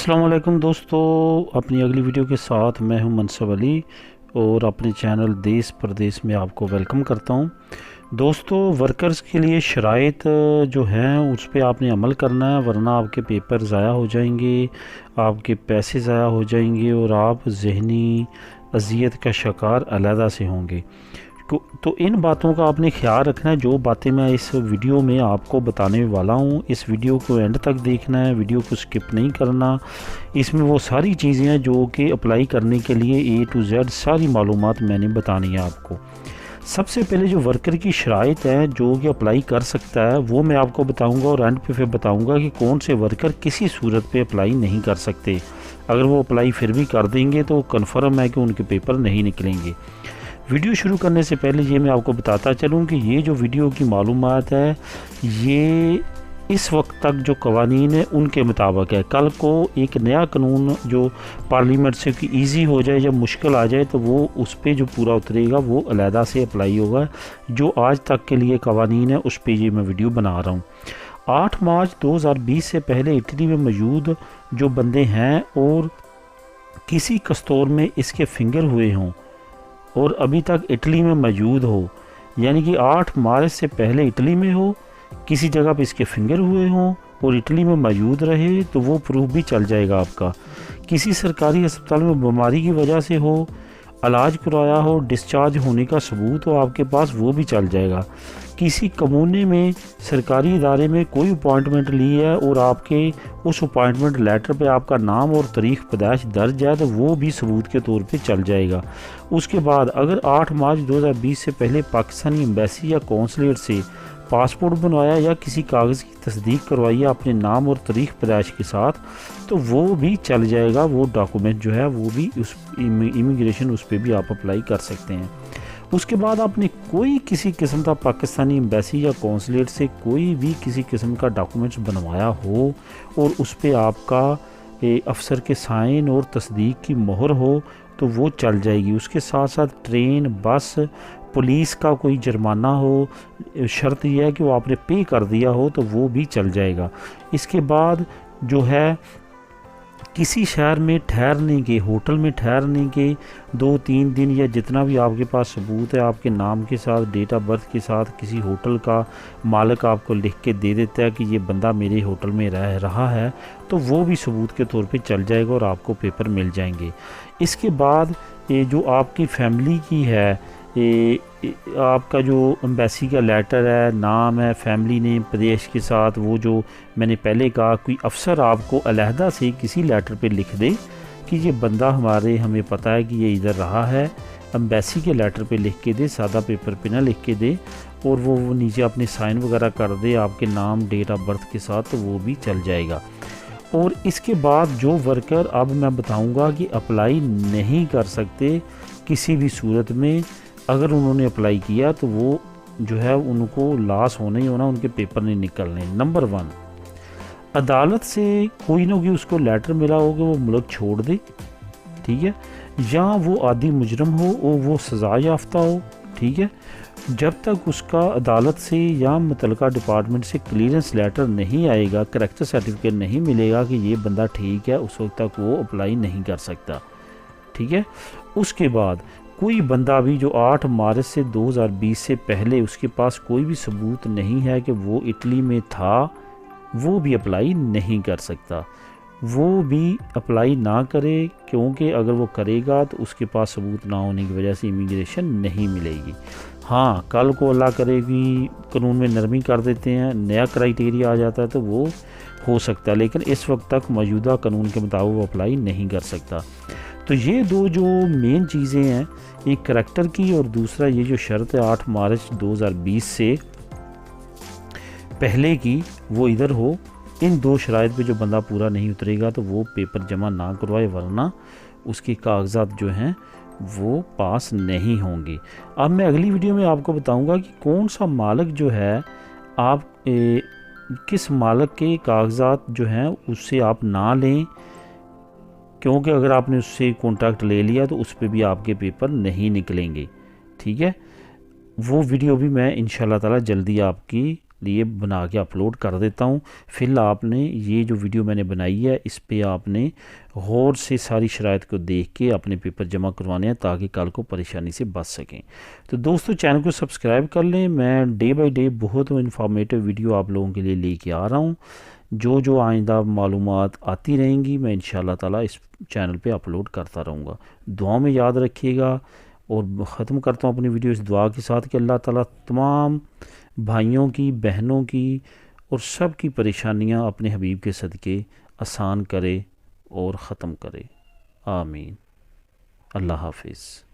अस्सलाम वालेकुम दोस्तों, अपनी अगली वीडियो के साथ मैं हूं मनसब अली और अपने चैनल देश परदेश में आपको वेलकम करता हूं। दोस्तों, वर्कर्स के लिए शराइत जो हैं उस पर आपने अमल करना है, वरना आपके पेपर ज़ाया हो जाएंगे, आपके पैसे ज़ाया हो जाएंगे और आप ज़हनी अजियत का शिकार अलहदा से होंगे। तो इन बातों का आपने ख्याल रखना है। जो बातें मैं इस वीडियो में आपको बताने वाला हूँ, इस वीडियो को एंड तक देखना है, वीडियो को स्किप नहीं करना। इसमें वो सारी चीज़ें हैं जो कि अप्लाई करने के लिए A to Z सारी मालूमात मैंने बतानी है आपको। सबसे पहले जो वर्कर की शराइत है जो कि अप्लाई कर सकता है वो मैं आपको बताऊंगा और एंड पे फिर बताऊंगा कि कौन से वर्कर किसी सूरत पे अप्लाई नहीं कर सकते। अगर वो अप्लाई फिर भी कर देंगे तो कन्फर्म है कि उनके पेपर नहीं निकलेंगे। वीडियो शुरू करने से पहले ये मैं आपको बताता चलूँ कि ये जो वीडियो की मालूमात है ये इस वक्त तक जो कवानीन है उनके मुताबिक है। कल को एक नया कानून जो पार्लियामेंट से कि ईज़ी हो जाए, जब मुश्किल आ जाए तो वो उस पर जो पूरा उतरेगा वो अलहदा से अप्लाई होगा। जो आज तक के लिए कवानीन है उस पर ये मैं वीडियो बना रहा हूँ। 8 मार्च 2020 से पहले इटली में मौजूद जो बंदे हैं और किसी कस्तूर में इसके फिंगर हुए हों और अभी तक इटली में मौजूद हो, यानी कि 8 मार्च से पहले इटली में हो, किसी जगह पे इसके फिंगर हुए हों और इटली में मौजूद रहे, तो वो प्रूफ भी चल जाएगा आपका। किसी सरकारी अस्पताल में बीमारी की वजह से हो, इलाज कराया हो, डिस्चार्ज होने का सबूत हो आपके पास, वो भी चल जाएगा। किसी कमूने में सरकारी इदारे में कोई अपॉइंटमेंट ली है और आपके उस अपॉइंटमेंट लेटर पे आपका नाम और तारीख़ पैदाइश दर्ज है तो वो भी सबूत के तौर पे चल जाएगा। उसके बाद अगर 8 मार्च 2020 से पहले पाकिस्तानी एम्बेसी या कौंसलेट से पासपोर्ट बनवाया या किसी कागज़ की तस्दीक करवाई है अपने नाम और तारीख़ पैदाइश के साथ, तो वो भी चल जाएगा। वो डॉक्यूमेंट जो है वो भी उस इमिग्रेशन उस पर भी आप अप्लाई कर सकते हैं। उसके बाद आपने कोई किसी किस्म का पाकिस्तानी एम्बेसी या कौंसलेट से कोई भी किसी किस्म का डॉक्यूमेंट्स बनवाया हो और उस पर आपका अफसर के साइन और तस्दीक की मोहर हो तो वो चल जाएगी। उसके साथ साथ ट्रेन, बस, पुलिस का कोई जुर्माना हो, शर्त यह है कि वो आपने पे कर दिया हो तो वो भी चल जाएगा। इसके बाद जो है किसी शहर में ठहरने के, होटल में ठहरने के 2-3 दिन या जितना भी आपके पास सबूत है आपके नाम के साथ, डेट ऑफ बर्थ के साथ, किसी होटल का मालिक आपको लिख के दे देता है कि ये बंदा मेरे होटल में रह रहा है, तो वो भी सबूत के तौर पे चल जाएगा और आपको पेपर मिल जाएंगे। इसके बाद ये जो आपकी फैमिली की है, आपका जो एम्बेसी का लेटर है, नाम है, फैमिली नेम, प्रदेश के साथ, वो जो मैंने पहले कहा कोई अफसर आपको अलहदा से किसी लेटर पे लिख दे कि ये बंदा हमें पता है कि ये इधर रहा है, एम्बेसी के लेटर पे लिख के दे, सादा पेपर पे ना लिख के दे, और वो नीचे अपने साइन वगैरह कर दे आपके नाम, डेट ऑफ बर्थ के साथ, तो वो भी चल जाएगा। और इसके बाद जो वर्कर अब मैं बताऊँगा कि अप्लाई नहीं कर सकते किसी भी सूरत में, अगर उन्होंने अप्लाई किया तो वो जो है उनको लॉस होना ही होना, उनके पेपर नहीं निकलने। नंबर 1, अदालत से कोई ना कोई उसको लेटर मिला हो कि वो मुल्क छोड़ दे, ठीक है, या वो आदि मुजरम हो और वो सज़ा याफ्ता हो, ठीक है। जब तक उसका अदालत से या मुतलका डिपार्टमेंट से क्लियरेंस लेटर नहीं आएगा, करैक्टर सर्टिफिकेट नहीं मिलेगा कि ये बंदा ठीक है, उस वक्त तक वो अप्लाई नहीं कर सकता, ठीक है। उसके बाद कोई बंदा भी जो 8 मार्च से 2020 से पहले उसके पास कोई भी सबूत नहीं है कि वो इटली में था, वो भी अप्लाई नहीं कर सकता। वो भी अप्लाई ना करे, क्योंकि अगर वो करेगा तो उसके पास सबूत ना होने की वजह से इमिग्रेशन नहीं मिलेगी। हाँ, कल को अल्लाह करेगी कानून में नरमी कर देते हैं, नया क्राइटेरिया आ जाता है तो वो हो सकता है, लेकिन इस वक्त तक मौजूदा कानून के मुताबिक वो अप्लाई नहीं कर सकता। तो ये दो जो मेन चीज़ें हैं, एक करैक्टर की और दूसरा ये जो शर्त है 8 मार्च 2020 से पहले की, वो इधर हो। इन दो शराइत पे जो बंदा पूरा नहीं उतरेगा तो वो पेपर जमा ना करवाए, वरना उसके कागजात जो हैं वो पास नहीं होंगे। अब मैं अगली वीडियो में आपको बताऊंगा कि कौन सा मालिक जो है, आप किस मालिक के कागजात जो हैं उससे आप ना लें, क्योंकि अगर आपने उससे कॉन्टैक्ट ले लिया तो उस पर भी आपके पेपर नहीं निकलेंगे, ठीक है। वो वीडियो भी मैं इंशाल्लाह ताला जल्दी आपकी لیے بنا کے اپلوڈ کر دیتا ہوں۔ فی الحال آپ نے یہ جو ویڈیو میں نے بنائی ہے اس پہ آپ نے غور سے ساری شرائط کو دیکھ کے اپنے پیپر جمع کروانے ہیں تاکہ کل کو پریشانی سے بچ سکیں۔ تو دوستو چینل کو سبسکرائب کر لیں، میں ڈے بائی ڈے بہت انفارمیٹیو ویڈیو آپ لوگوں کے لیے لے کے آ رہا ہوں۔ جو آئندہ معلومات آتی رہیں گی میں انشاءاللہ تعالی اس چینل پہ اپلوڈ کرتا رہوں گا۔ دعا میں یاد رکھیے گا، اور ختم کرتا ہوں اپنی ویڈیو اس دعا کے ساتھ کہ اللہ تعالیٰ تمام بھائیوں کی، بہنوں کی اور سب کی پریشانیاں اپنے حبیب کے صدقے آسان کرے اور ختم کرے، آمین۔ اللہ حافظ۔